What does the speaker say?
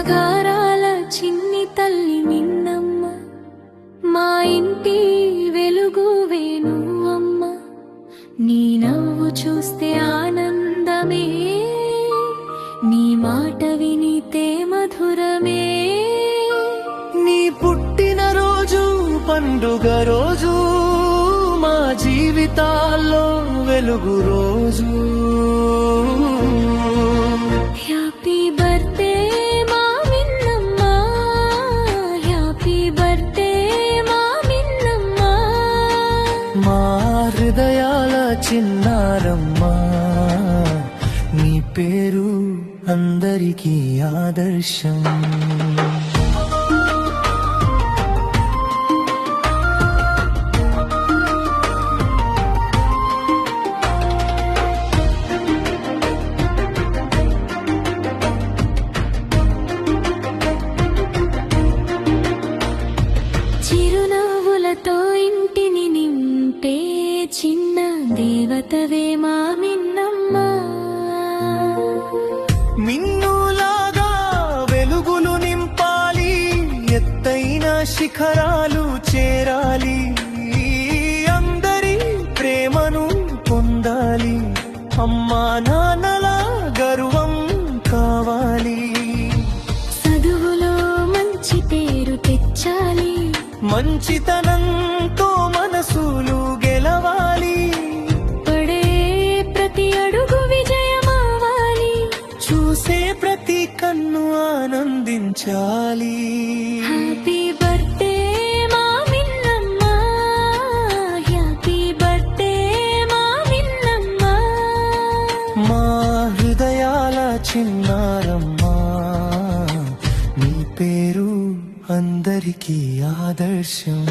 సంస్కారాల చిన్ని తల్లి నిన్నమ్మ, మా ఇంటి వెలుగువే నువ్వమ్మ. నీ నవ్వు చూస్తే ఆనందమే, నీ మాట వినితే మధురమే. నీ పుట్టినరోజు పండుగ రోజు, మా జీవితాల్లో వెలుగు రోజు. హ్యాపీ బర్త్డే మా మిన్నమ్మ, హ్యాపీ బర్త్డే మా మిన్నమ్మ. మా హృదయాల చిన్నారమ్మ, నీ పేరు అందరికీ ఆదర్శం. చిరునవ్వులతో ఇంటిని నింపే చిన్న దేవతవే మా మిన్నమ్మ. మిన్నులాగా వెలుగులు నింపాలి, ఎత్తైన శిఖరాలు చేరాలి, అందరి ప్రేమను పొందాలి, అమ్మా నాన్నల గర్వం కావాలి. చదువులో మంచి పేరు తెచ్చాలి, మంచితనంతో మనసులు గెలవాలి, పడే ప్రతి అడుగు విజయమవ్వాలి, చూసే ప్రతి కన్ను ఆనందించాలి. హ్యాపీ బర్త్డే మా మిన్నమ్మ, హ్యాపీ బర్త్డే మా మిన్నమ్మ. మా హృదయాల చిన్నారమ్మ, నీ పేరు అందరికీ ఆదర్శం.